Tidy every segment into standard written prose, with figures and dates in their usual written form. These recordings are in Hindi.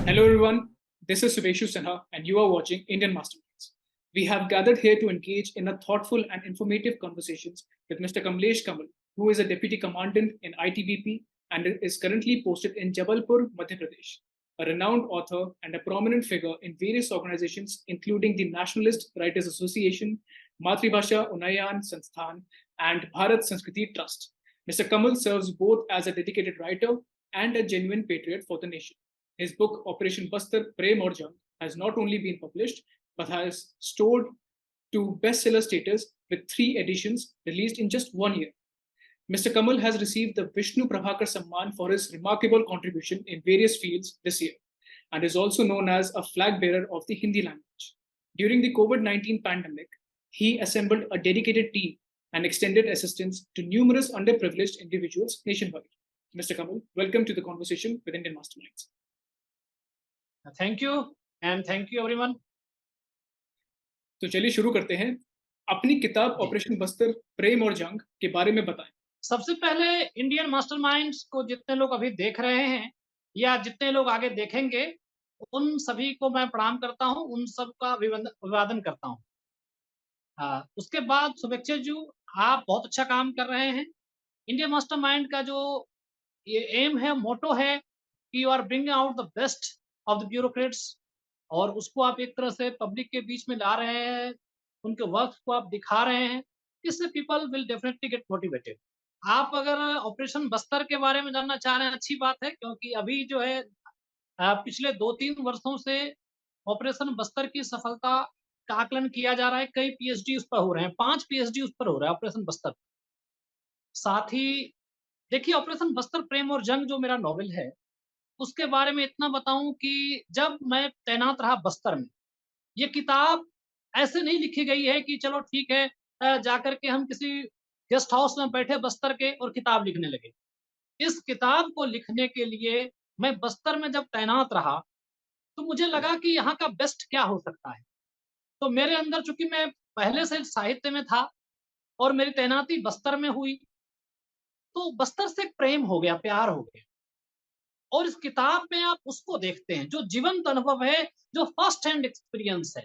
Hello, everyone. This is Subheshu Sinha, and you are watching Indian Masterminds. We have gathered here to engage in a thoughtful and informative conversations with Mr. Kamlesh Kamal, who is a deputy commandant in ITBP and is currently posted in Jabalpur, Madhya Pradesh, a renowned author and a prominent figure in various organizations, including the Nationalist Writers Association, Matribhasha Unayan Sansthan, and Bharat Sanskriti Trust. Mr. Kamal serves both as a dedicated writer and a genuine patriot for the nation. His book, Operation Bastar Prem Aur Jang, has not only been published, but has soared to bestseller status with 3 editions released in just 1 year. Mr. Kamal has received the Vishnu Prabhakar Samman for his remarkable contribution in various fields this year and is also known as a flag bearer of the Hindi language. During the COVID-19 pandemic, he assembled a dedicated team and extended assistance to numerous underprivileged individuals nationwide. Mr. Kamal, welcome to the conversation with Indian Masterminds. Thank you and thank you everyone. तो चलिए शुरू करते हैं। अपनी किताब जी। ऑपरेशन बस्तर प्रेम और जंग के बारे में बताएं। सबसे पहले इंडियन मास्टरमाइंड्स को जितने लोग अभी देख रहे हैं या जितने लोग आगे देखेंगे, उन सभी को मैं प्रणाम करता हूं, उन सबका अभिवादन करता हूं। उसके बाद शुभेच्छा जी, आप बहुत अच्छा काम कर रहे हैं। इंडियन मास्टरमाइंड का जो ये एम है, मोटो है कि you are bringing out the best of the bureaucrats, और उसको आप एक तरह से पब्लिक के बीच में ला रहे हैं, उनके वर्क को आप दिखा रहे हैं। इससे people will definitely get motivated. आप अगर ऑपरेशन बस्तर के बारे में जानना चाह रहे हैं, अच्छी बात है, क्योंकि अभी जो है पिछले 2-3 वर्षों से ऑपरेशन बस्तर की सफलता का आकलन किया जा रहा है। कई पीएचडी उस पर हो रहे हैं, 5 पीएचडी उस पर हो रहा है ऑपरेशन बस्तर। साथ ही देखिए, ऑपरेशन बस्तर प्रेम और जंग जो मेरा नॉवेल है, उसके बारे में इतना बताऊं कि जब मैं तैनात रहा बस्तर में, ये किताब ऐसे नहीं लिखी गई है कि चलो ठीक है, जाकर के हम किसी गेस्ट हाउस में बैठे बस्तर के और किताब लिखने लगे। इस किताब को लिखने के लिए मैं बस्तर में जब तैनात रहा, तो मुझे लगा कि यहाँ का बेस्ट क्या हो सकता है। तो मेरे अंदर, चूंकि मैं पहले से साहित्य में था और मेरी तैनाती बस्तर में हुई, तो बस्तर से एक प्रेम हो गया, प्यार हो गया। और इस किताब में आप उसको देखते हैं जो जीवंत अनुभव है, जो फर्स्ट हैंड एक्सपीरियंस है।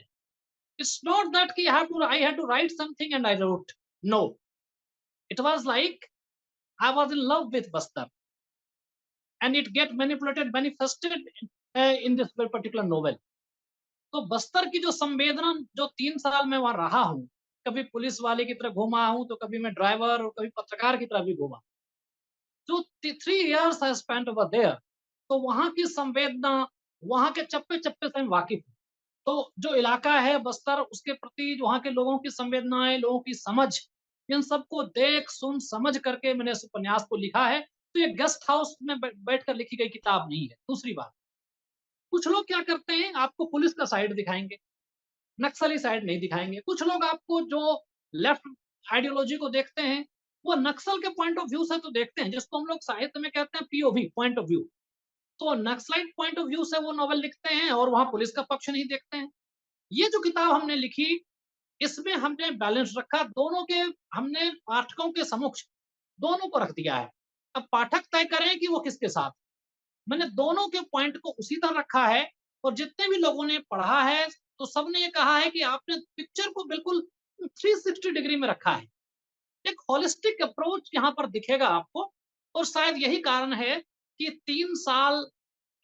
It's not that I had to write something and I wrote. No, it was like I was in love with Bastar, and it get manifested in this very particular novel. तो बस्तर की जो संवेदना, जो 3 साल में वहां रहा हूँ, कभी पुलिस वाले की तरह घूमा हूँ, तो कभी मैं ड्राइवर और कभी पत्रकार की तरह भी घूमा। जो 3 years I spent over there, तो वहां की संवेदना, वहां के चप्पे चप्पे से मैं वाकिफ हूँ। तो जो इलाका है बस्तर, उसके प्रति वहाँ के लोगों की संवेदनाएँ, लोगों की समझ, इन सबको देख, सुन, समझ करके मैंने इस उपन्यास को लिखा है। तो ये गेस्ट हाउस में बैठकर लिखी गई किताब नहीं है। दूसरी बात, कुछ लोग क्या करते हैं, आपको पुलिस का साइड दिखाएँगे, नक्सली साइड नहीं दिखाएँगे। कुछ लोग आपको जो लेफ्ट आइडियोलॉजी को देखते हैं, वो नक्सल के पॉइंट ऑफ व्यू से तो देखते हैं, जिसको हम लोग साहित्य में कहते हैं पीओवी, पॉइंट ऑफ व्यू। तो नक्सलाइट पॉइंट ऑफ व्यू से वो नॉवेल लिखते हैं और वहाँ पुलिस का पक्ष नहीं देखते हैं। ये जो किताब हमने लिखी, इसमें हमने बैलेंस रखा, दोनों के हमने पाठकों के समक्ष दोनों को रख दिया है। अब पाठक तय करें कि वो किसके साथ। मैंने दोनों के पॉइंट को उसी तरह रखा है, और जितने भी लोगों ने पढ़ा है, तो सबने ये कहा है कि आपने पिक्चर को बिल्कुल 360 डिग्री में रखा है। एक होलिस्टिक अप्रोच यहाँ पर दिखेगा आपको, और शायद यही कारण है कि 3 साल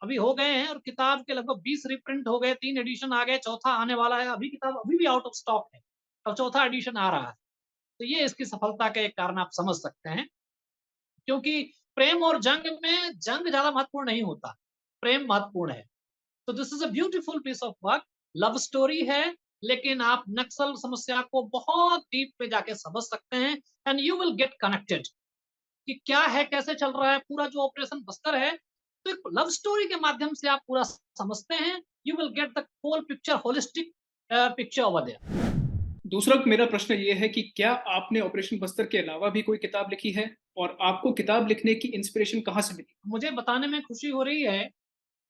अभी हो गए हैं और किताब के लगभग 20 रिप्रिंट हो गए, 3 एडिशन आ गए, चौथा आने वाला है। अभी किताब अभी भी आउट ऑफ स्टॉक है और चौथा एडिशन आ रहा है। तो ये इसकी सफलता का एक कारण आप समझ सकते हैं, क्योंकि प्रेम और जंग में जंग ज़्यादा महत्वपूर्ण नहीं होता, प्रेम महत्वपूर्ण है। तो this is a beautiful piece of work, love story है, लेकिन आप नक्सल समस्या को बहुत डीप पे जाके समझ सकते हैं, and you will get connected कि क्या है, कैसे चल रहा है पूरा जो ऑपरेशन बस्तर है। तो एक लव स्टोरी के माध्यम से आप पूरा समझते हैं, you will get the whole picture, holistic picture over there. दूसरा मेरा प्रश्न ये है कि क्या आपने ऑपरेशन बस्तर के अलावा भी कोई किताब लिखी है और आपको किताब लिखने की इंस्पिरेशन कहाँ से मिली? मुझे बताने में खुशी हो रही है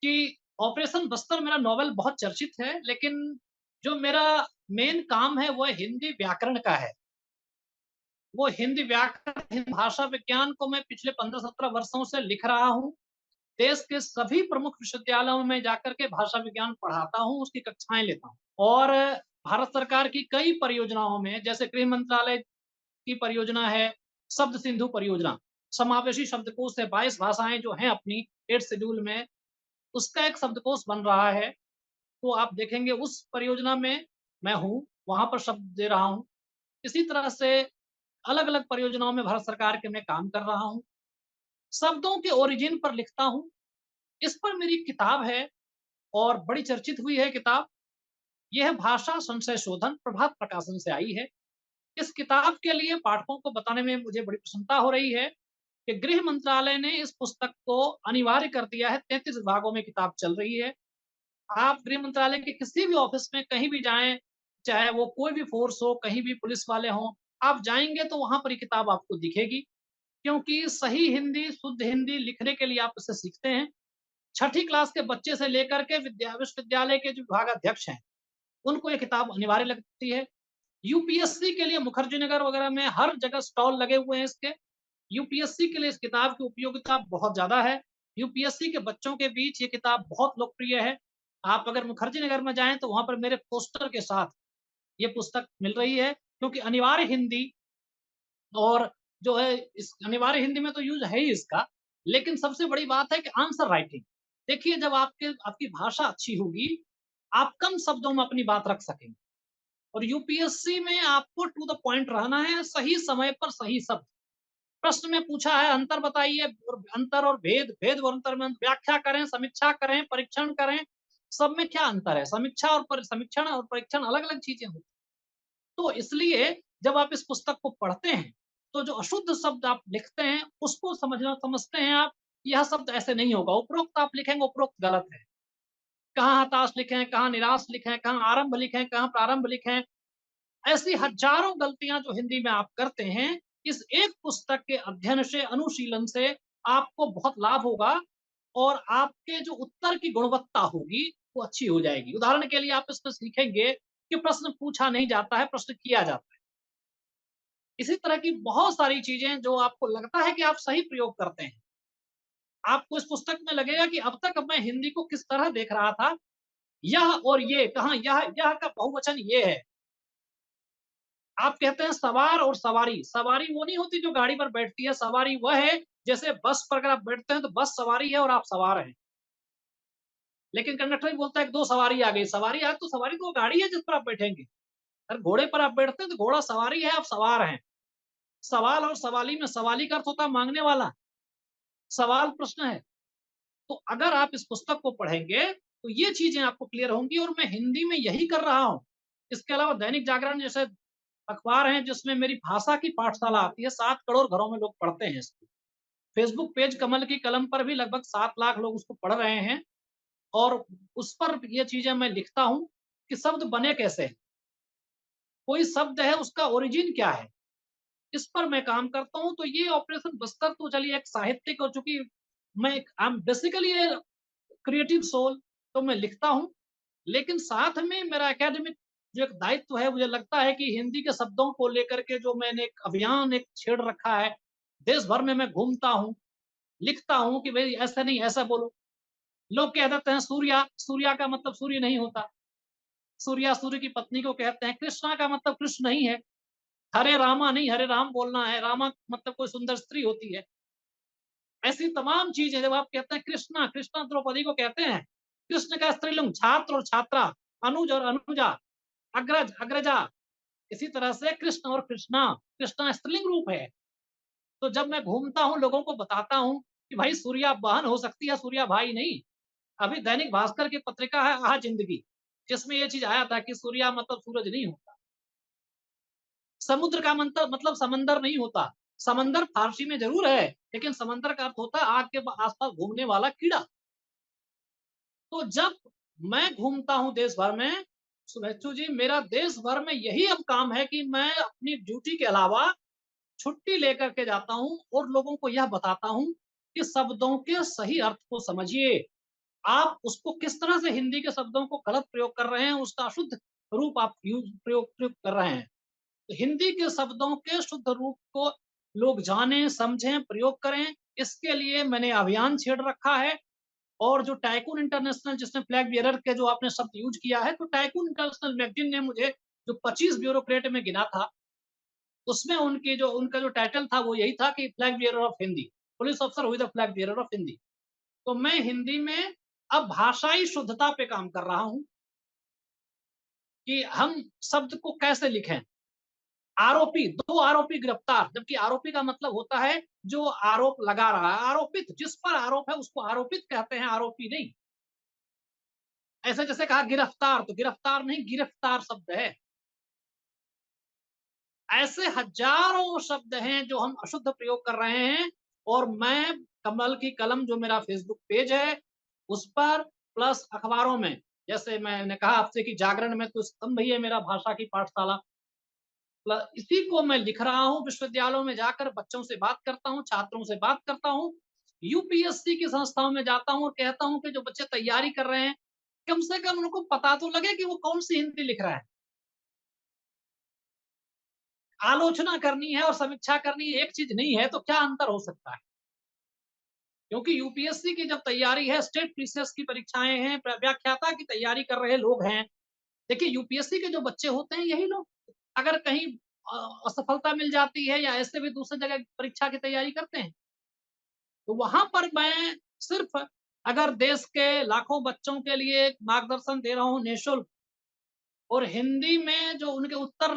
कि ऑपरेशन बस्तर मेरा नॉवेल बहुत चर्चित है, लेकिन जो मेरा मेन काम है वो हिंदी व्याकरण का है। वो हिंदी व्याकरण, हिंदी भाषा विज्ञान को मैं पिछले 15-17 वर्षों से लिख रहा हूँ। देश के सभी प्रमुख विश्वविद्यालयों में जाकर के भाषा विज्ञान पढ़ाता हूँ, उसकी कक्षाएँ लेता हूँ। और भारत सरकार की कई परियोजनाओं में, जैसे गृह मंत्रालय की परियोजना है, शब्द सिंधु परियोजना, समावेशी शब्दकोश है, 22 भाषाएँ जो हैं अपनी 8th शेड्यूल में, उसका एक शब्दकोश बन रहा है। तो आप देखेंगे उस परियोजना में मैं हूँ, वहाँ पर शब्द दे रहा हूँ। इसी तरह से अलग-अलग परियोजनाओं में भारत सरकार के मैं काम कर रहा हूँ। शब्दों के ओरिजिन पर लिखता हूँ। इस पर मेरी किताब है और बड़ी चर्चित हुई है किताब। यह भाषा संशय शोधन प्रभात प्रकाशन से आई है। इस किताब के लिए पाठकों को बताने में मुझे बड़ी प्रसन्नता हो रही है कि गृह मंत्रालय ने इस पुस्तक को अनिवार्य कर दिया है। 33 विभागों में किताब चल रही है। आप गृह मंत्रालय के किसी भी ऑफिस में कहीं भी जाएँ, चाहे वो कोई भी फ़ोर्स हो, कहीं भी पुलिस वाले हों, आप जाएँगे तो वहाँ पर ये किताब आपको दिखेगी। क्योंकि सही हिंदी, शुद्ध हिंदी लिखने के लिए आप इसे सीखते हैं। छठी क्लास के बच्चे से लेकर के विश्वविद्यालय के जो विभागाध्यक्ष हैं, उनको ये किताब अनिवार्य लगती है। यूपीएससी के लिए मुखर्जी नगर वगैरह में हर जगह स्टॉल लगे हुए हैं इसके। यूपीएससी के लिए इस किताब की उपयोगिता बहुत ज़्यादा है। यूपीएससी के बच्चों के बीच ये किताब बहुत लोकप्रिय है। आप अगर मुखर्जी नगर में जाएँ तो वहाँ पर मेरे पोस्टर के साथ ये पुस्तक मिल रही है, क्योंकि अनिवार्य हिंदी और जो है इस अनिवार्य हिंदी में तो यूज़ है ही इसका, लेकिन सबसे बड़ी बात है कि आंसर राइटिंग। देखिए जब आपकी भाषा अच्छी होगी, आप कम शब्दों में अपनी बात रख सकेंगे। और यूपीएससी में आपको टू द पॉइंट रहना है, सही समय पर सही शब्द। प्रश्न में पूछा है अंतर बताइए और अंतर और भेद, भेद और अंतर में व्याख्या करें, समीक्षा करें, परीक्षण करें, सब में क्या अंतर है? समीक्षा और समीक्षण और परीक्षण अलग-अलग चीज़ें होती हैं। तो इसलिए जब आप इस पुस्तक को पढ़ते हैं, तो जो अशुद्ध शब्द आप लिखते हैं, उसको समझते हैं आप, यह शब्द ऐसे नहीं होगा। उपरोक्त आप लिखेंगे, उपरोक्त गलत है। कहाँ हताश लिखें, कहाँ निराश लिखें, कहाँ आरंभ लिखें, कहाँ प्रारंभ लिखें। ऐसी हज़ारों गलतियाँ जो हिंदी में आप करते हैं, इस एक पुस्तक के अध्ययन से, अनुशीलन से आपको बहुत लाभ होगा और आपके जो उत्तर की गुणवत्ता होगी, वो अच्छी हो जाएगी। उदाहरण के लिए आप इसमें सीखेंगे कि प्रश्न पूछा नहीं जाता है, प्रश्न किया जाता है। इसी तरह की बहुत सारी चीज़ें जो आपको लगता है कि आप सही प्रयोग करते हैं। आपको इस पुस्तक में लगेगा कि अब तक मैं हिंदी को किस तरह देख रहा था, यह और ये, कहाँ यह का बहुवचन ये है। आप कहते हैं सवार और सवारी, सवारी वो नहीं होती जो गाड़ी पर बैठती है, सवारी वह है जैसे बस पर अगर आप बैठते हैं तो बस सवारी है और आप सवार हैं। लेकिन कंडक्टर भी बोलता है कि 2 सवारी आ गई, सवारी आ तो सवारी तो वो गाड़ी है जिस पर आप बैठेंगे। अगर घोड़े पर आप बैठते हैं तो घोड़ा सवारी है, आप सवार हैं। सवाल और सवाली में सवाली का अर्थ होता है माँगने वाला, सवाल प्रश्न है। तो अगर आप इस पुस्तक को पढ़ेंगे, तो ये चीज़ें आपको क्लियर होंगी और मैं हिंदी में यही कर रहा हूँ। इसके अलावा दैनिक जागरण जैसे अखबार हैं जिसमें मेरी भाषा की पाठशाला आती है, 7 करोड़ घरों में लोग पढ़ते हैं इसको। फेसबुक पेज कमल की कलम पर भी लगभग 7 लाख लोग उसको पढ़ रहे हैं और उस पर ये चीज़ें मैं लिखता हूँ कि शब्द बने कैसे हैं? कोई शब्द है उसका ओरिजिन क्या है? इस पर मैं काम करता हूँ, तो ये ऑपरेशन बस्तर तो चलिए एक साहित्यिक और चूँकि मैं I am basically a creative soul तो मैं लिखता हूँ, लेकिन साथ में मेरा एकेडमिक जो एक दायित्व है, मुझे लगता है कि हिंदी के शब्दों को लेकर के जो मैंने एक अभियान एक छेड़ रखा है, देश भर में मैं घूमता हूँ, लिखता हूँ कि भई ऐसा नहीं, ऐसा बोलो। लोग कह देते हैं सूर्या, सूर्या का मतलब सूर्य नहीं होता। सूर्या सूर्य की पत्नी को कहते हैं, कृष्णा का मतलब कृष्ण नहीं है। हरे रामा नहीं, हरे राम बोलना है, रामा मतलब कोई सुंदर स्त्री होती है। ऐसी तमाम चीज़ें जब आप कहते हैं कृष्णा, कृष्णा द्रौपदी को कहते हैं। कृष्ण का स्त्रीलिंग छात्र और छात्रा, अनुज और अनुजा, अग्रज, अग्रजा। इसी तरह से कृष्ण और कृष्णा, कृष्णा स्त्रीलिंग रूप है। तो जब मैं घूमता हूँ, लोगों को बताता हूँ कि भाई सूर्या बहन हो सकती है, सूर्या भाई नहीं। अभी दैनिक भास्कर की पत्रिका है आह ज़िंदगी, जिसमें ये चीज़ आया था कि सूर्या मतलब सूरज नहीं होता। समुद्र का मतलब समंदर नहीं होता। समंदर फ़ारसी में ज़रूर है, लेकिन समंदर का अर्थ होता है आग के आस-पास घूमने वाला कीड़ा। तो जब मैं घूमता हूँ देश भर में, शुभेच्छु जी, मेरा देश भर में यही अब काम है कि मैं अपनी ड्यूटी के अलावा छुट्टी लेकर के जाता हूँ और लोगों को यह बताता हूँ कि शब्दों के सही अर्थ को समझिए। आप उसको किस तरह से हिंदी के शब्दों को गलत प्रयोग कर रहे हैं, उसका शुद्ध रूप आप प्रयोग प्रयोग कर रहे हैं। तो हिंदी के शब्दों के शुद्ध रूप को लोग जानें, समझें, प्रयोग करें, इसके लिए मैंने अभियान छेड़ रखा है और जो टाइकून इंटरनेशनल जिसने फ्लैग बियरर के जो आपने शब्द यूज़ किया है, तो टाइकून इंटरनेशनल मैगज़ीन ने मुझे जो 25 ब्यूरोक्रेट में गिना था, उसमें उनका जो टाइटल था वो यही था कि flag bearer of Hindi, police officer who is the flag bearer of Hindi. तो मैं हिंदी में अब भाषाई शुद्धता पे काम कर रहा हूँ कि हम शब्द को कैसे लिखें। आरोपी, 2 आरोपी गिरफ्तार, जबकि आरोपी का मतलब होता है जो आरोप लगा रहा है। आरोपित, जिस पर आरोप है उसको आरोपित कहते हैं, आरोपी नहीं। ऐसे जैसे कहा गिरफ्तार, तो गिरफ्तार नहीं गिरफ्तार शब्द है। ऐसे हजारों शब्द हैं जो हम अशुद्ध प्रयोग कर रहे हैं और मैं कमल की कलम जो मेरा फ़ेसबुक पेज है, उस पर प्लस अखबारों में, जैसे मैंने कहा आपसे कि जागरण में तो स्तंभ ही है मेरा भाषा की पाठशाला। इसी को मैं लिख रहा हूँ, विश्वविद्यालयों में जाकर बच्चों से बात करता हूँ, छात्रों से बात करता हूँ, यूपीएससी की संस्थाओं में जाता हूँ और कहता हूँ कि जो बच्चे तैयारी कर रहे हैं, कम से कम उनको पता तो लगे कि वो कौन-सी हिंदी लिख रहा है। आलोचना करनी है और समीक्षा करनी एक चीज़ नहीं है, तो क्या अंतर हो सकता है? क्योंकि यूपीएससी की जब तैयारी है, स्टेट पीसीएस की परीक्षाएँ हैं, व्याख्याता की तैयारी कर रहे लोग हैं। देखिए यूपीएससी के जो बच्चे होते हैं यही लोग, अगर कहीं असफलता मिल जाती है या ऐसे भी दूसरी जगह परीक्षा की तैयारी करते हैं, तो वहाँ पर मैं सिर्फ़ अगर देश के लाखों बच्चों के लिए मार्गदर्शन दे रहा हूँ निःशुल्क और हिंदी में जो उनके उत्तर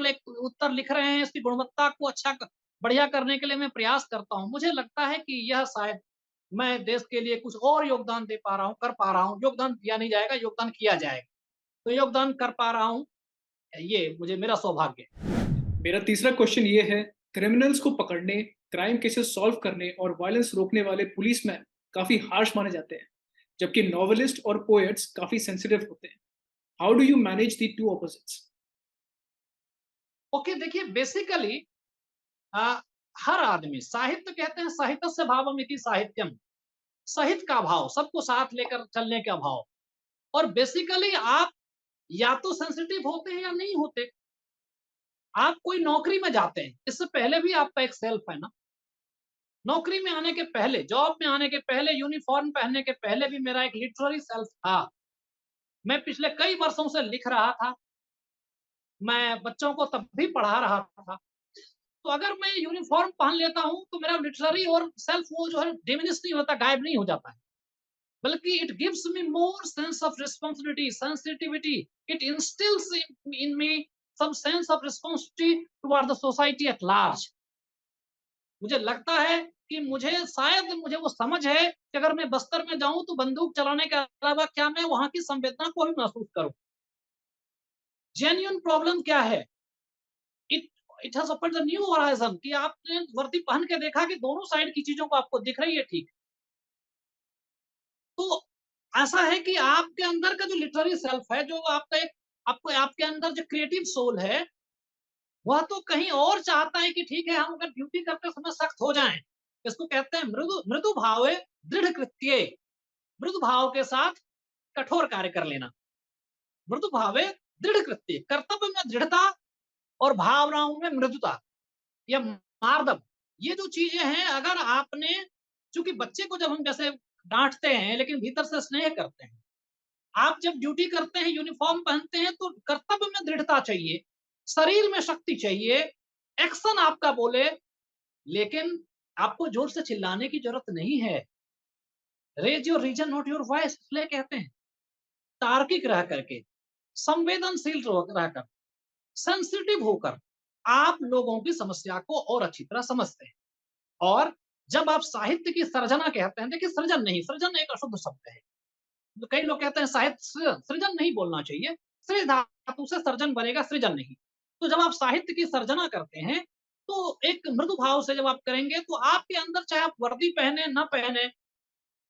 लिख रहे हैं, इसकी गुणवत्ता को बढ़िया करने के लिए मैं प्रयास करता हूँ। मुझे लगता है कि यह शायद मैं देश के लिए कुछ और योगदान दे पा रहा हूँ, कर पा रहा हूँ। योगदान दिया नहीं जाएगा, योगदान किया जाएगा। तो योगदान कर पा रहा हूँ, ये मुझे मेरा सौभाग्य है। मेरा तीसरा क्वेश्चन ये है, क्रिमिनल्स को पकड़ने, क्राइम केसेस सॉल्व करने और वायलेंस रोकने वाले पुलिसमैन काफी हार्श माने जाते हैं, जबकि नॉवेलिस्ट और पोएट्स काफी सेंसिटिव होते हैं। How do you manage the two opposites? Okay, देखिए बेसिकली अ, हर आदमी साहित्य कहते हैं साहित्यस्य भावमिति साहित्यम, सहित का भाव, सबको साथ लेकर चलने का भाव। और बेसिकली आप या तो सेंसिटिव होते हैं या नहीं होते। आप कोई नौकरी में जाते हैं, इससे पहले भी आपका एक सेल्फ है ना। नौकरी में आने के पहले, जॉब में आने के पहले, यूनिफ़ॉर्म पहनने के पहले भी मेरा एक लिटरेरी सेल्फ था। मैं पिछले कई वर्षों से लिख रहा था, मैं बच्चों को तब भी पढ़ा रहा था। तो अगर मैं यूनिफ़ॉर्म पहन लेता हूँ, तो मेरा लिटरेरी और सेल्फ वो जो है डिमिनिश नहीं होता, गायब नहीं हो जाता है। बल्कि it gives me more sense of responsibility, sensitivity. It instils in me some sense of responsibility toward the society at large. मुझे लगता है कि मुझे वो समझ है कि अगर मैं बस्तर में जाऊँ तो बंदूक चलाने के अलावा क्या मैं वहाँ की संवेदना को भी महसूस करूँ। जेन्युइन प्रॉब्लम क्या है? It it has opened the new horizon कि आपने वर्दी पहन के देखा कि दोनों साइड की चीज़ों को आपको दिख रही है ठीक। तो ऐसा है कि आपके अंदर का जो लिटरेरी सेल्फ है, जो आपका एक आपको आपके अंदर जो क्रिएटिव सोल है, वह तो कहीं और चाहता है कि ठीक है हम अगर ड्यूटी करते समय सख्त हो जाएँ। इसको कहते हैं मृदु मृदु भावे दृढ़ कृत्ये। मृदु भाव के साथ कठोर कार्य कर लेना। मृदु भावे दृढ़ कृत्य, कर्तव्य में दृढ़ता और भावनाओं में मृदुता या मार्दव, ये जो चीजें हैं अगर आपने, चूंकि बच्चे को जब हम जैसे डांटते हैं लेकिन भीतर से स्नेह करते हैं, आप जब ड्यूटी करते हैं यूनिफॉर्म पहनते हैं तो कर्तव्य में दृढ़ता चाहिए, शरीर में शक्ति चाहिए, एक्शन आपका बोले, लेकिन आपको जोर से चिल्लाने की जरूरत नहीं है। Raise your reason not your voice, इसलिए कहते हैं तार्किक रह करके, संवेदनशील रहकर, सेंसिटिव होकर आप लोगों की समस्या को और अच्छी तरह समझते हैं। और जब आप साहित्य की सर्जना कहते हैं, देखिए सृजन नहीं, सृजन एक अशुद्ध शब्द है। तो कई लोग कहते हैं साहित्य सृजन नहीं बोलना चाहिए, सृज धातु से सर्जन बनेगा, सृजन नहीं। तो जब आप साहित्य की सर्जना करते हैं, तो एक मृदु भाव से जब आप करेंगे तो आपके अंदर चाहे आप वर्दी पहने ना पहने,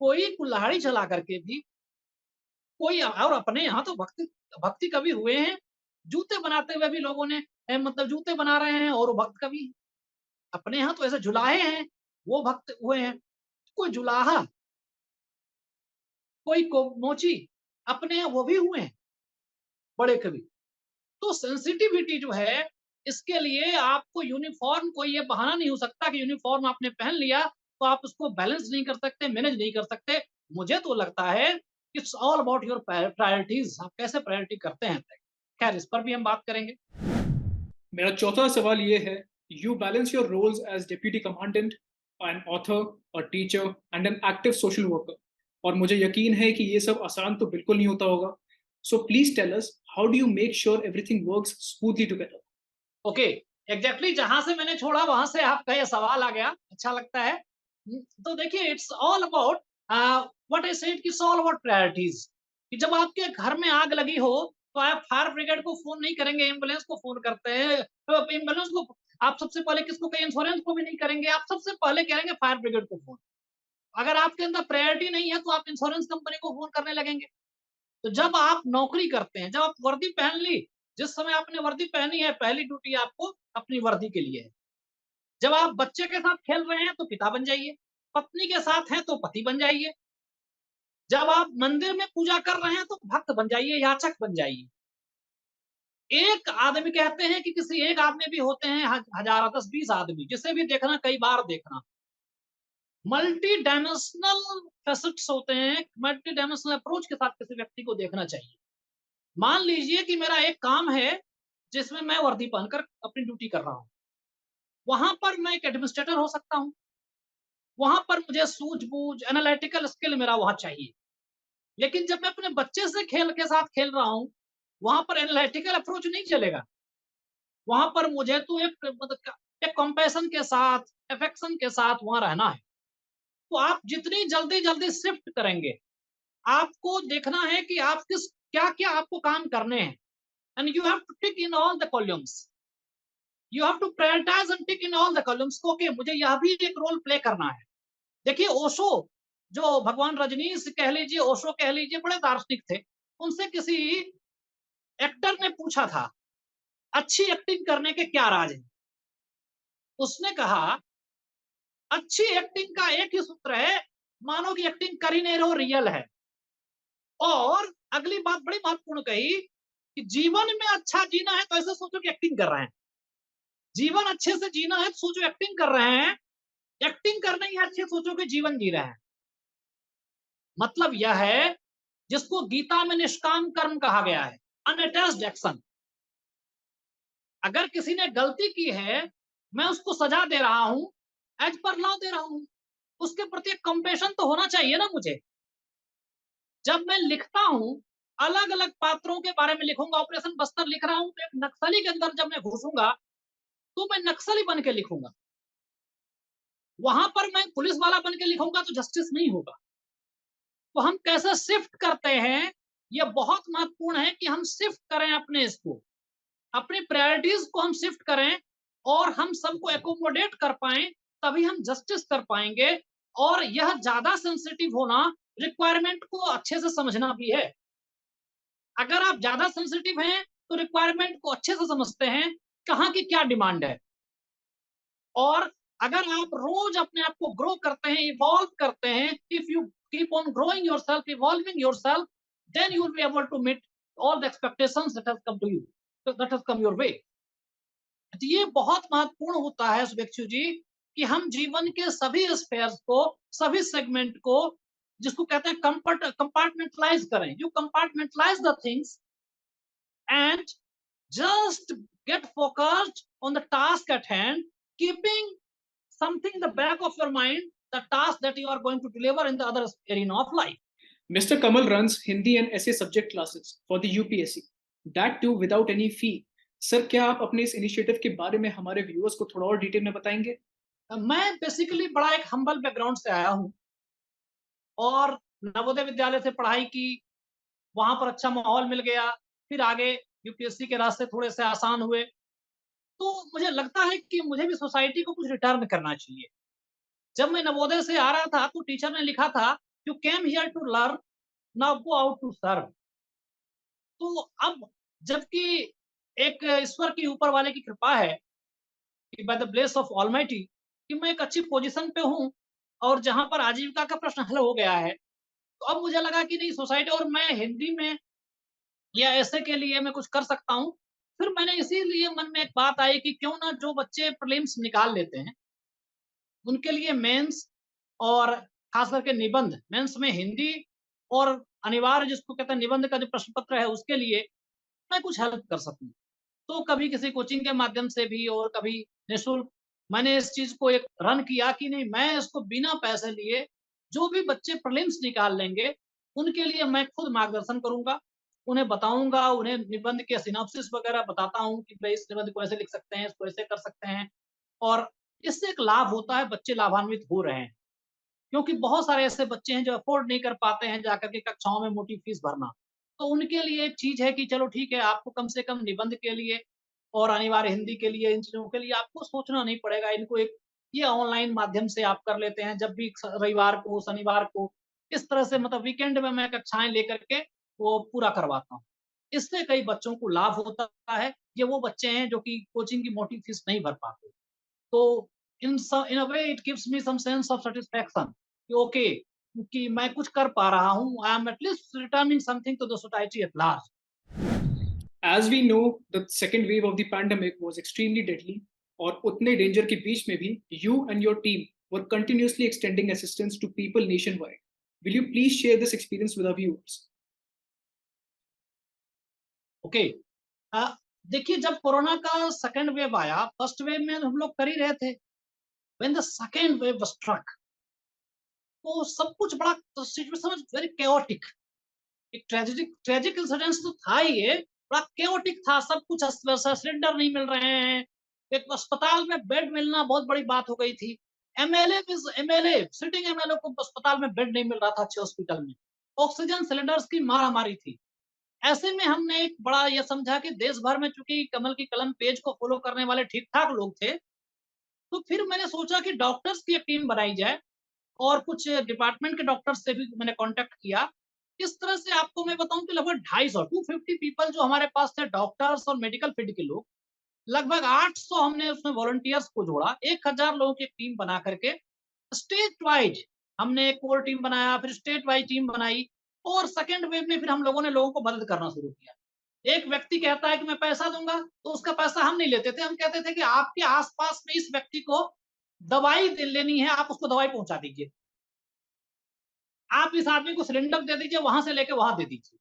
कोई कुल्हाड़ी चला करके भी कोई, और अपने यहाँ तो भक्ति भक्ति कवि हुए हैं, जूते बनाते हुए भी लोगों ने मतलब जूते बना रहे हैं और वो भक्त कवि हैं। अपने यहाँ तो ऐसे जुलाहे हैं, वो भक्त हुए हैं। कोई जुलाहा, कोई को मोची, अपने यहाँ वो भी हुए हैं, बड़े कवि। तो सेंसिटिविटी जो है, इसके लिए आपको यूनिफ़ॉर्म कोई ये बहाना नहीं हो सकता कि यूनिफ़ॉर्म आपने पहन लिया, तो आप उसको बैलेंस नहीं कर सकते, मैनेज नहीं कर सकते। मुझे तो लगता है it's all about your priorities, आप कैसे प्रायोरिटी करते हैं। खैर इस पर भी हम बात करेंगे। मेरा चौथा सवाल ये है, you balance your roles as deputy commandant, an author, a teacher and an active social worker, और मुझे यकीन है कि ये सब आसान तो बिल्कुल नहीं होता होगा। So please tell us, how do you make sure everything works smoothly together? Okay, exactly जहां से मैंने छोड़ा वहां से आपका ये सवाल आ गया, अच्छा लगता है। तो देखिए it's all about what I said कि इट्स ऑल अबाउट प्रायोरिटीज। कि जब आपके घर में आग लगी हो तो आप फायर ब्रिगेड को फोन नहीं करेंगे, एम्बुलेंस को फोन करते हैं। तो एम्बुलेंस को आप सबसे पहले किसको कहें, इंश्योरेंस को भी नहीं करेंगे, आप सबसे पहले करेंगे फायर ब्रिगेड को फोन। अगर आपके अंदर प्रायोरिटी नहीं है तो आप इंश्योरेंस कंपनी को फोन करने लगेंगे। तो जब आप नौकरी करते हैं, जब आप वर्दी पहन ली, जिस समय आपने वर्दी पहनी है, पहली ड्यूटी आपको अपनी वर्दी के लिए है। जब आप बच्चे के साथ खेल रहे हैं तो पिता बन जाइए, पत्नी के साथ हैं तो पति बन जाइए, जब आप मंदिर में पूजा कर रहे हैं तो भक्त बन जाइए, याचक बन जाइए। एक आदमी कहते हैं कि किसी एक आदमी भी होते हैं हजार 10-20 आदमी, जिसे भी देखना कई बार देखना। मल्टी डायमेंशनल फैसेट्स होते हैं, मल्टी डायमेंशनल अप्रोच के साथ किसी व्यक्ति को देखना चाहिए। मान लीजिए कि मेरा एक काम है जिसमें मैं वर्दी पहनकर अपनी ड्यूटी कर रहा हूँ। वहां पर मैं एक एडमिनिस्ट्रेटर हो सकता हूँ, वहां पर मुझे सूझबूझ एनालिटिकल स्किल मेरा वहां चाहिए। लेकिन जब मैं अपने बच्चे से खेल के साथ खेल रहा हूँ, वहां पर एनालिटिकल अप्रोच नहीं चलेगा। वहां पर मुझे तो एक मतलब एक कंपैशन के साथ, अफेक्शन के साथ वहां रहना है। तो आप जितनी जल्दी जल्दी शिफ्ट करेंगे, आपको देखना है कि आप किस क्या क्या आपको काम करने हैं। And you have to tick in all the columns, you have to prioritise and tick in all the columns. Okay, मुझे यह भी एक रोल प्ले करना है। देखिए ओशो, जो भगवान रजनीश कह लीजिए, ओशो कह लीजिए, बड़े दार्शनिक थे। उनसे किसी एक्टर ने पूछा था, अच्छी एक्टिंग करने के क्या राज हैं? उसने कहा, अच्छी एक्टिंग का एक ही सूत्र है, मानो कि एक्टिंग कर ही नहीं रहो, रियल है। और अगली बात बड़ी महत्वपूर्ण कही कि जीवन में अच्छा जीना है तो ऐसे सोचो कि एक्टिंग कर रहे हैं। जीवन अच्छे से जीना है तो सोचो एक्टिंग कर रहे हैं। एक्टिंग करना ही है, अच्छे सोचो कि जीवन जी रहे हैं। मतलब यह है जिसको गीता में निष्काम कर्म कहा गया है, अनअटैच्ड एक्शन। अगर किसी ने गलती की है, मैं उसको सजा दे रहा हूं, एज पर लॉ दे रहा हूं, उसके प्रति एक कंपेशन तो होना चाहिए ना मुझे। जब मैं लिखता हूं, अलग अलग पात्रों के बारे में लिखूंगा, ऑपरेशन बस्तर लिख रहा हूं तो एक नक्सली के अंदर जब मैं घुसूंगा तो मैं नक्सली बन के लिखूंगा। वहां पर मैं पुलिस वाला बन के लिखूंगा तो जस्टिस नहीं होगा। तो हम कैसे शिफ्ट करते हैं, यह बहुत महत्वपूर्ण है कि हम शिफ्ट करें अपने इसको, अपनी प्रायोरिटीज को हम शिफ्ट करें और हम सबको एकोमोडेट कर पाए, तभी हम जस्टिस कर पाएंगे। और यह ज्यादा सेंसिटिव होना, रिक्वायरमेंट को अच्छे से समझना भी है। अगर आप ज्यादा सेंसिटिव हैं तो रिक्वायरमेंट को अच्छे से समझते हैं, कहाँ की क्या डिमांड है। और अगर आप रोज अपने आप को ग्रो करते हैं, इवॉल्व करते हैं, if you keep on growing yourself, evolving yourself, then you will be able to meet all the expectations that has come to you, that has come your way. तो ये बहुत महत्वपूर्ण होता है शुभेच्छु जी, कि हम जीवन के सभी स्फेयर्स को, सभी सेगमेंट को, जिसको कहते हैं कंपार्टमेंटलाइज करें। You compartmentalise the things and just get focused on the task at hand, keeping something in the back of your mind, the task that you are going to deliver in the other arena of life. Mr. Kamal runs Hindi and essay subject classes for the UPSC, that too without any fee. Sir, क्या आप अपने इस इनिशिएटिव के बारे में हमारे व्यूअर्स को थोड़ा और डिटेल में बताएंगे? मैं बेसिकली बड़ा एक हम्बल बैकग्राउंड से आया हूँ और नवोदय विद्यालय से पढ़ाई की, वहां पर अच्छा माहौल मिल गया, फिर आगे यूपीएससी के रास्ते थोड़े से आसान हुए। तो मुझे लगता है कि मुझे भी सोसाइटी को कुछ रिटर्न करना चाहिए। जब मैं नवोदय से आ रहा था तो टीचर ने लिखा था, you came here to learn, now go out to serve. तो अब जबकि एक ईश्वर की ऊपर वाले की कृपा है कि by the bless of almighty कि मैं एक अच्छी पोजीशन पे हूँ और जहां पर आजीविका का प्रश्न हल हो गया है, तो अब मुझे लगा कि नहीं सोसाइटी, और मैं हिंदी में या ऐसे के लिए मैं कुछ कर सकता हूँ। फिर मैंने इसीलिए मन में एक बात आई कि क्यों ना जो बच्चे प्रीलिम्स निकाल लेते हैं, उनके लिए मेंस और खास करके निबंध, मेंस में हिंदी और अनिवार्य जिसको कहते हैं निबंध का जो प्रश्न पत्र है उसके लिए मैं कुछ हेल्प कर सकूँ। तो कभी किसी कोचिंग के माध्यम से भी और कभी निःशुल्क मैंने इस चीज़ को एक रन किया कि नहीं मैं इसको बिना पैसे लिए जो भी बच्चे प्रीलिम्स निकाल लेंगे, उनके लिए मैं खुद मार्गदर्शन करूँगा। उन्हें बताऊँगा, उन्हें निबंध के सिनॉप्सिस वगैरह बताता हूँ कि भई इस निबंध को ऐसे लिख सकते हैं, इसको ऐसे कर सकते हैं और इससे एक लाभ होता है, बच्चे लाभान्वित हो रहे हैं। क्योंकि बहुत सारे ऐसे बच्चे हैं जो अफ़ोर्ड नहीं कर पाते हैं जाकर के कक्षाओं में मोटी फ़ीस भरना। तो उनके लिए एक चीज़ है कि चलो ठीक है, आपको कम से कम निबंध के लिए और अनिवार्य हिंदी के लिए, इन चीज़ों के लिए आपको सोचना नहीं पड़ेगा। इनको एक ये ऑनलाइन माध्यम से आप कर लेते हैं, जब भी स रविवार को, शनिवार को, इस तरह से मतलब वीकेंड में मैं कक्षाएँ लेकर के वो पूरा करवाता हूँ। इससे कई बच्चों को लाभ होता है। ये वो बच्चे हैं जो कि कोचिंग की मोटी फ़ीस नहीं भर पाते। तो in a way it gives me some sense of satisfaction कि ओके कि मैं कुछ कर पा रहा हूँ, I am at least returning something to the society at large. As we know, the second wave of the pandemic was extremely deadly, और उतने डेंजर के बीच में भी you and your team were continuously extending assistance to people nationwide. Will you please share this experience with our viewers? Okay देखिए जब कोरोना का सेकंड वेव आया, फर्स्ट वेव में हम लोग कर ही रहे थे। When the second wave struck तो सब कुछ बड़ा सिचुएशन वाज़ वेरी chaotic। एक ट्रेजिक ट्रेजिक इंसिडेंस तो था ही ये, बड़ा chaotic था, सब कुछ अस्त-व्यस्त, सिलेंडर नहीं मिल रहे हैं, एक अस्पताल में बेड मिलना बहुत बड़ी बात हो गई थी। एमएलए सिटिंग एमएलए को अस्पताल में बेड नहीं मिल रहा था अच्छे हॉस्पिटल में। ऑक्सीजन सिलेंडर्स की मारामारी थी। ऐसे में हमने एक बड़ा ये समझा कि देश भर में चूँकि कमल की कलम पेज को फ़ॉलो करने वाले ठीक-ठाक लोग थे, तो फिर मैंने सोचा कि डॉक्टर्स की एक टीम बनाई जाए और कुछ डिपार्टमेंट के डॉक्टर्स से भी मैंने कॉन्टैक्ट किया। इस तरह से आपको मैं बताऊँ कि लगभग 250 250 पीपल जो हमारे पास थे डॉक्टर्स और मेडिकल फील्ड के लोग, लगभग 800 हमने उसमें वॉलंटियर्स को जोड़ा, 1000 लोगों की एक टीम बना करके स्टेट वाइज़ हमने एक कोर टीम बनाया, फिर स्टेट वाइज़ टीम बनाई और सेकंड वेव में फिर हम लोगों ने लोगों को मदद करना शुरू किया। एक व्यक्ति कहता है कि मैं पैसा दूँगा, तो उसका पैसा हम नहीं लेते थे, हम कहते थे कि आपके आस-पास में इस व्यक्ति को दवाई लेनी है, आप उसको दवाई पहुँचा दीजिए। आप इस आदमी को सिलेंडर दे दीजिए, वहाँ से लेके वहाँ दे दीजिए।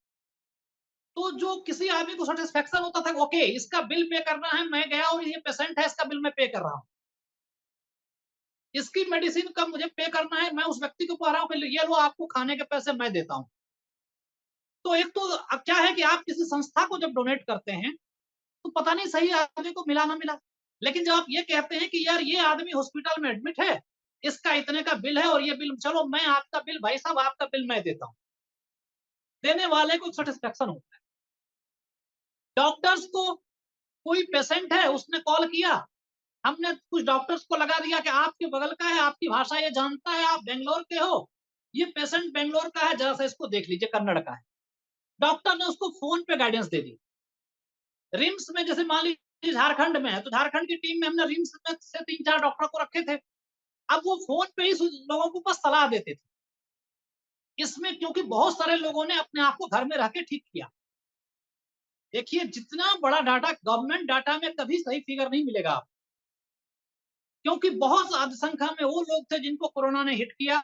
तो जो किसी आदमी को सैटिस्फैक्शन होता था, ओके इसका बिल पे करना है, मैं गया और ये पेशेंट है, इसका बिल मैं पे कर रहा हूँ। इसकी मेडिसिन का मुझे पे करना है, मैं उस व्यक्ति को कह रहा हूँ कि ये लो आपको खाने के पैसे मैं देता हूँ। तो एक तो अब क्या है कि आप किसी संस्था को जब डोनेट करते हैं, तो पता नहीं सही आदमी को मिला ना मिला। लेकिन जब आप ये कहते हैं कि यार ये आदमी हॉस्पिटल में एडमिट है, इसका इतने का बिल है और ये बिल चलो मैं आपका बिल भाई साहब आपका बिल मैं देता हूँ। देने वाले को सैटिस्फैक्शन होता है। डॉक्टर्स को कोई पेशेंट है उसने कॉल किया, हमने कुछ डॉक्टर्स को लगा दिया कि आपके बगल का है, आपकी भाषा ये जानता है, आप बैंगलोर के हो, ये पेशेंट बैंगलोर का है, ज़रा-सा इसको देख लीजिए, कन्नड़ का है। डॉक्टर ने उसको फ़ोन पे गाइडेंस दे दी। रिम्स में जैसे मान लीजिए झारखंड में है, तो झारखंड की टीम में हमने रिम्स में से 3-4 डॉक्टर को रखे थे। अब वो फ़ोन पे ही लोगों को बस सलाह देते थे। इसमें क्योंकि बहुत सारे लोगों ने अपने आप को घर में रह के ठीक किया। देखिए जितना बड़ा डाटा गवर्नमेंट डाटा में कभी सही फिगर नहीं मिलेगा आपको। क्योंकि बहुत ज़्यादा संख्या में वो लोग थे जिनको कोरोना ने हिट किया,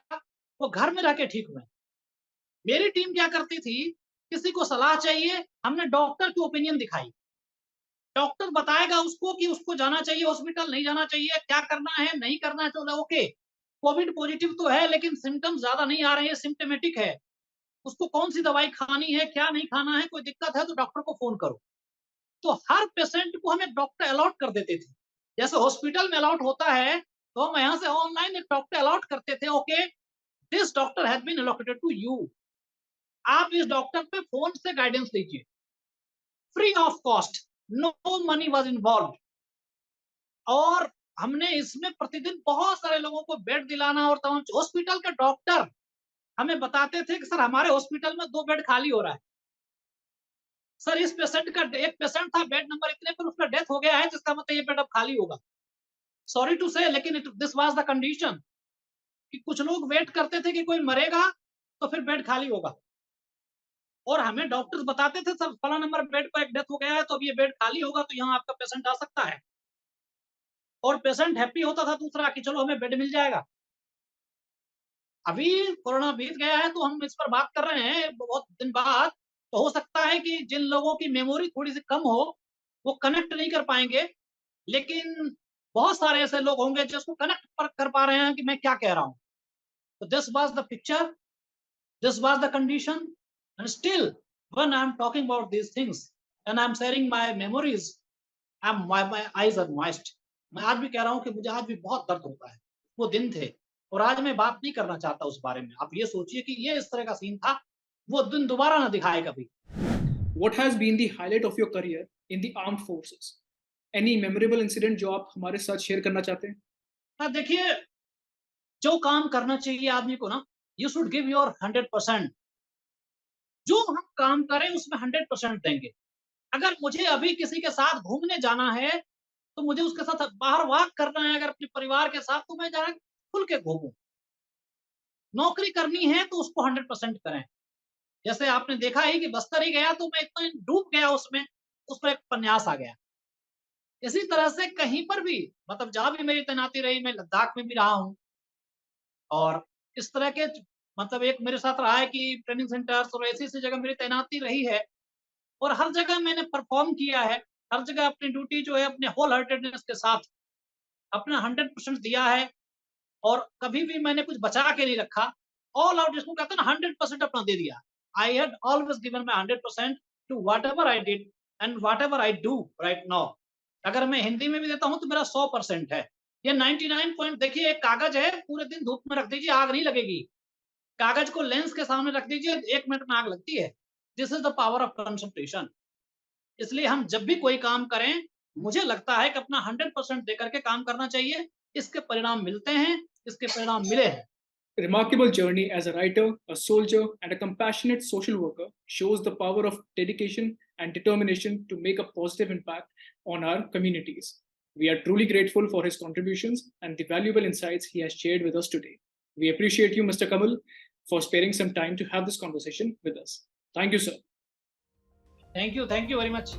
वो घर में रह के ठीक हुए। मेरी टीम क्या करती थी, किसी को सलाह चाहिए, हमने डॉक्टर की ओपिनियन दिखाई। डॉक्टर बताएगा उसको कि उसको जाना चाहिए हॉस्पिटल, नहीं जाना चाहिए, क्या करना है, नहीं करना है, तो ओके, कोविड पॉजिटिव तो है लेकिन सिम्पटम्स ज़्यादा नहीं आ रहे हैं, सिम्प्टोमेटिक है। उसको कौन-सी दवाई खानी है, क्या नहीं खाना है, कोई दिक्कत है तो डॉक्टर को फ़ोन करो। तो हर पेशेंट को हम एक डॉक्टर अलॉट कर देते थे। जैसे हॉस्पिटल में अलॉट होता है, तो हम यहाँ से ऑनलाइन एक डॉक्टर अलॉट करते थे, okay, this doctor has been allocated to you. आप इस डॉक्टर पे फ़ोन से गाइडेंस लीजिए, free of cost, no money was involved. और हमने इसमें प्रतिदिन बहुत सारे लोगों को बेड दिलाना और तमाम हॉस्पिटल के डॉक्टर हमें बताते थे कि सर हमारे हॉस्पिटल में 2 बेड खाली हो रहा है। सर इस पेशेंट का एक पेशेंट था बेड नंबर इतने पर उसका डेथ हो गया है जिसका मतलब ये बेड अब खाली होगा। सॉरी टू से लेकिन दिस वाज़ द कंडीशन कि कुछ लोग वेट करते थे कि कोई मरेगा तो फिर बेड खाली होगा। और हमें डॉक्टर्स बताते थे सर फला नंबर बेड पर एक डेथ हो गया है तो अब ये बेड खाली होगा तो यहाँ आपका पेशेंट आ सकता है। और पेशेंट हैप्पी होता था दूसरा कि चलो हमें बेड मिल जाएगा। अभी कोरोना बीत गया है तो हम इस पर बात कर रहे हैं बहुत दिन बाद, तो हो सकता है कि जिन लोगों की मेमोरी थोड़ी-सी कम हो, वो कनेक्ट नहीं कर पाएँगे, लेकिन बहुत सारे ऐसे लोग होंगे जो उसको कनेक्ट कर पा रहे हैं कि मैं क्या कह रहा हूँ। So this was the picture, this was the condition, and still when I'm talking about these things and I'm sharing my memories, my eyes are moist. मैं आज भी कह रहा हूँ कि मुझे आज भी बहुत दर्द होता है। वो दिन थे और आज मैं बात नहीं करना चाहता उस बारे में। आप ये सोचिए कि ये इस तरह का सीन था, वो दिन दोबारा ना दिखाए कभी। What has been the highlight of your career in the armed forces? Any memorable incident जो आप हमारे साथ शेयर करना चाहते हैं? देखिए, जो काम करना चाहिए आदमी को ना, यू शुड गिव योर 100%। जो हम काम करें उसमें 100% देंगे। अगर मुझे अभी किसी के साथ घूमने जाना है, तो मुझे उसके साथ बाहर वॉक करना है अगर अपने परिवार के साथ, तो मैं ज़रा खुल के घूमूँ। नौकरी करनी है तो उसको 100% करें। जैसे आपने देखा ही कि बस्तर ही गया तो मैं इतना डूब गया उसमें, उस पर एक उपन्यास आ गया। इसी तरह से कहीं पर भी मतलब जहाँ भी मेरी तैनाती रही, मैं लद्दाख में भी रहा हूँ और इस तरह के मतलब एक मेरे साथ रहा है कि ट्रेनिंग सेंटर्स और ऐसी-ऐसी जगह मेरी तैनाती रही है और हर जगह मैंने परफ़ॉर्म किया है। हर जगह अपनी ड्यूटी जो है अपने होल हार्टेडनेस के साथ अपना 100% दिया है और कभी भी मैंने कुछ बचा के नहीं रखा। ऑल आउट जिसको कहते हैं ना 100% अपना दे दिया। I had always given my 100% to whatever I did and whatever I do right now. अगर मैं हिंदी में भी देता हूँ तो मेरा 100% है। ये 99 पॉइंट देखिए एक कागज़ है, पूरे दिन धूप में रख दीजिए आग नहीं लगेगी। कागज़ को लेंस के सामने रख दीजिए 1 मिनट में आग लगती है। This is the power of concentration. इसलिए हम जब भी कोई काम करें, मुझे लगता है कि अपना 100% देकर के काम करना चाहिए। इसके परिणाम मिलते हैं, इसके परिणाम मिले हैं। Remarkable journey as a writer, a soldier, and a compassionate social worker shows the power of dedication and determination to make a positive impact on our communities. We are truly grateful for his contributions and the valuable insights he has shared with us today. We appreciate you, Mr. Kamal, for sparing some time to have this conversation with us. Thank you, sir. Thank you very much.